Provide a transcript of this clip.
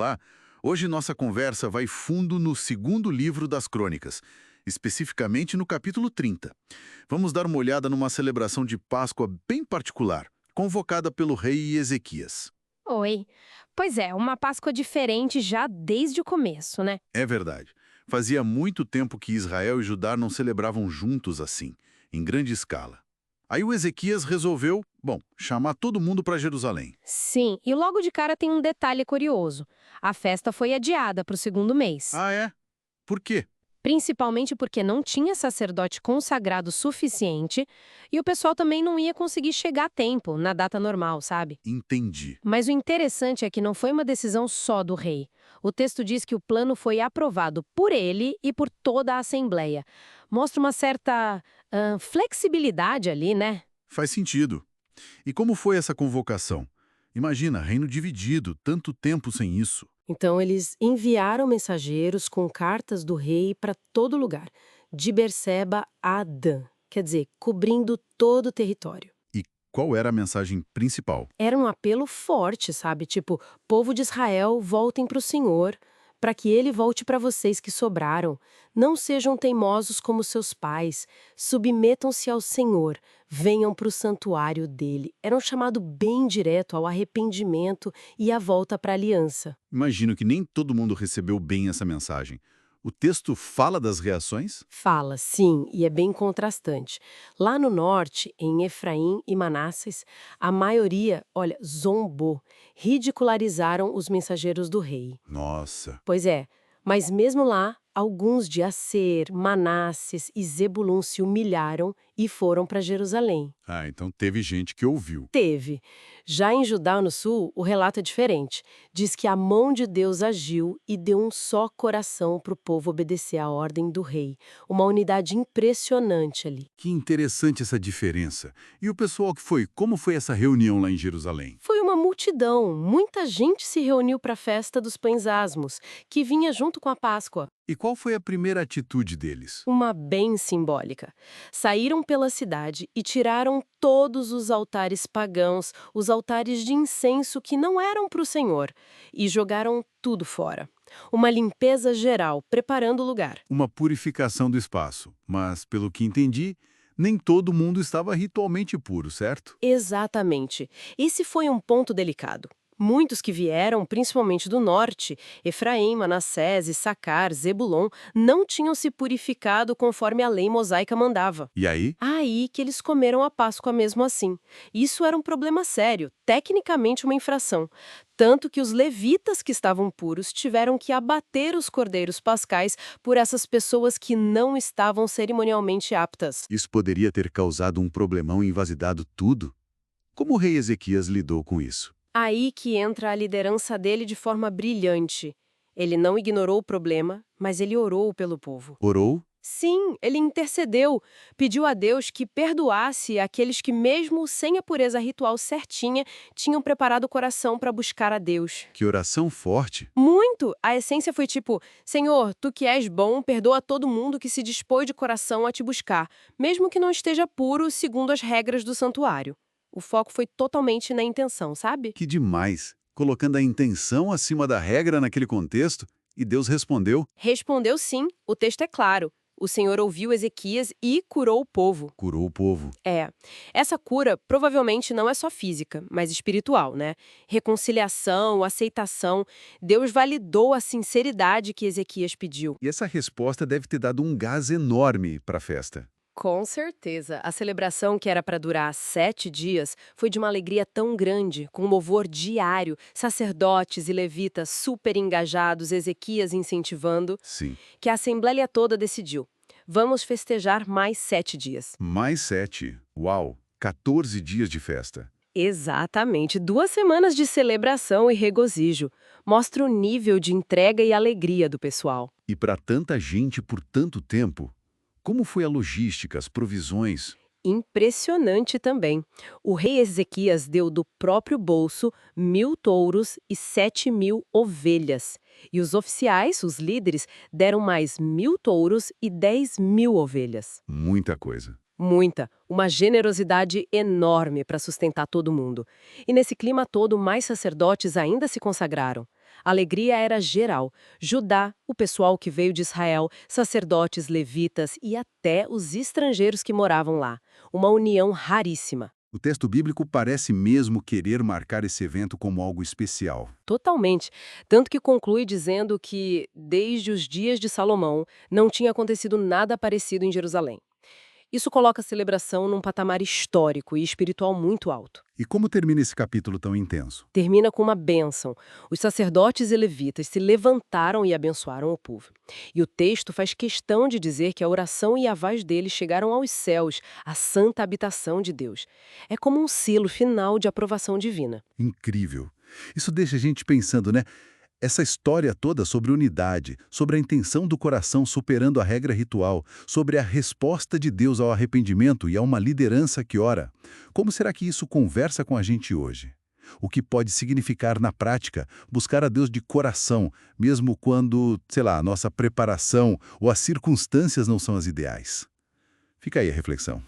Olá! Hoje nossa conversa vai fundo no segundo livro das Crônicas, especificamente no capítulo 30. Vamos dar uma olhada numa celebração de Páscoa bem particular, convocada pelo rei Ezequias. Oi. Pois é, uma Páscoa diferente já desde o começo, né? É verdade. Fazia muito tempo que Israel e Judá não celebravam juntos assim, em grande escala. Aí o Ezequias resolveu, chamar todo mundo para Jerusalém. Sim, e logo de cara tem um detalhe curioso. A festa foi adiada para o segundo mês. Ah, é? Por quê? Principalmente porque não tinha sacerdote consagrado suficiente e o pessoal também não ia conseguir chegar a tempo, na data normal, sabe? Entendi. Mas o interessante é que não foi uma decisão só do rei. O texto diz que o plano foi aprovado por ele e por toda a Assembleia. Mostra uma certa flexibilidade ali, né? Faz sentido. E como foi essa convocação? Imagina, reino dividido, tanto tempo sem isso. Então eles enviaram mensageiros com cartas do rei para todo lugar, de Berseba a Dan, quer dizer, cobrindo todo o território. E qual era a mensagem principal? Era um apelo forte, sabe? Tipo, povo de Israel, voltem para o Senhor, para que ele volte para vocês que sobraram. Não sejam teimosos como seus pais. Submetam-se ao Senhor. Venham para o santuário dele. Era um chamado bem direto ao arrependimento e à volta para a aliança. Imagino que nem todo mundo recebeu bem essa mensagem. O texto fala das reações? Fala, sim, e é bem contrastante. Lá no norte, em Efraim e Manasses, a maioria, olha, zombou, ridicularizaram os mensageiros do rei. Nossa, Pois é, mas mesmo lá, alguns de Asser, Manasses e Zebulun se humilharam e foram para Jerusalém. então teve gente que ouviu. Teve. Já em Judá no sul, o relato é diferente. Diz que a mão de Deus agiu e deu um só coração para o povo obedecer à ordem do rei. Uma unidade impressionante ali. Que interessante essa diferença. E o pessoal que foi, como foi essa reunião lá em Jerusalém? Foi uma multidão, muita gente se reuniu para a festa dos pães asmos, que vinha junto com a Páscoa. E qual foi a primeira atitude deles? Uma bem simbólica. Saíram pela cidade e tiraram todos os altares pagãos, os altares de incenso que não eram para o Senhor, e jogaram tudo fora. Uma limpeza geral, preparando o lugar. Uma purificação do espaço. Mas, pelo que entendi, nem todo mundo estava ritualmente puro, certo? Exatamente. Esse foi um ponto delicado. Muitos que vieram, principalmente do norte, Efraim, Manassés, Issacar, Zebulon, não tinham se purificado conforme a lei mosaica mandava. E aí? Aí que eles comeram a Páscoa mesmo assim. Isso era um problema sério, tecnicamente uma infração. Tanto que os levitas que estavam puros tiveram que abater os cordeiros pascais por essas pessoas que não estavam cerimonialmente aptas. Isso poderia ter causado um problemão e invasidado tudo? Como o rei Ezequias lidou com isso? Aí que entra a liderança dele de forma brilhante. Ele não ignorou o problema, mas ele orou pelo povo. Orou? Sim, ele intercedeu, pediu a Deus que perdoasse aqueles que, mesmo sem a pureza ritual certinha, tinham preparado o coração para buscar a Deus. Que oração forte! Muito! A essência foi tipo: Senhor, tu que és bom, perdoa todo mundo que se dispôs de coração a te buscar, mesmo que não esteja puro segundo as regras do santuário. O foco foi totalmente na intenção, sabe? Que demais! Colocando a intenção acima da regra naquele contexto, e Deus respondeu, Respondeu sim, o texto é claro. O Senhor ouviu Ezequias e curou o povo. curou o povo. Essa cura provavelmente não é só física, mas espiritual, né? Reconciliação, aceitação. Deus validou a sinceridade que Ezequias pediu. E essa resposta deve ter dado um gás enorme para a festa. Com certeza. A celebração, que era para durar 7 dias, foi de uma alegria tão grande, com louvor diário, sacerdotes e levitas super engajados, Ezequias incentivando, Sim. que a Assembleia toda decidiu: vamos festejar mais 7 dias. Mais 7. Uau! 14 dias de festa. Exatamente, 2 semanas de celebração e regozijo. Mostra o nível de entrega e alegria do pessoal. E para tanta gente por tanto tempo, como foi a logística, as provisões? Impressionante também. O rei Ezequias deu do próprio bolso 1.000 touros e 7.000 ovelhas. E os oficiais, os líderes, deram mais 1.000 touros e 10.000 ovelhas. Muita coisa. Muita, uma generosidade enorme para sustentar todo mundo. E nesse clima todo, mais sacerdotes ainda se consagraram. A alegria era geral. Judá, o pessoal que veio de Israel, sacerdotes, levitas e até os estrangeiros que moravam lá. Uma união raríssima. O texto bíblico parece mesmo querer marcar esse evento como algo especial. Totalmente. Tanto que conclui dizendo que, desde os dias de Salomão, não tinha acontecido nada parecido em Jerusalém. Isso coloca a celebração num patamar histórico e espiritual muito alto. E como termina esse capítulo tão intenso? Termina com uma bênção. Os sacerdotes e levitas se levantaram e abençoaram o povo. E o texto faz questão de dizer que a oração e a voz deles chegaram aos céus, à santa habitação de Deus. É como um selo final de aprovação divina. Incrível. Isso deixa a gente pensando, né? Essa história toda sobre unidade, sobre a intenção do coração superando a regra ritual, sobre a resposta de Deus ao arrependimento e a uma liderança que ora. Como será que isso conversa com a gente hoje? O que pode significar na prática buscar a Deus de coração, mesmo quando, sei lá, a nossa preparação ou as circunstâncias não são as ideais? Fica aí a reflexão.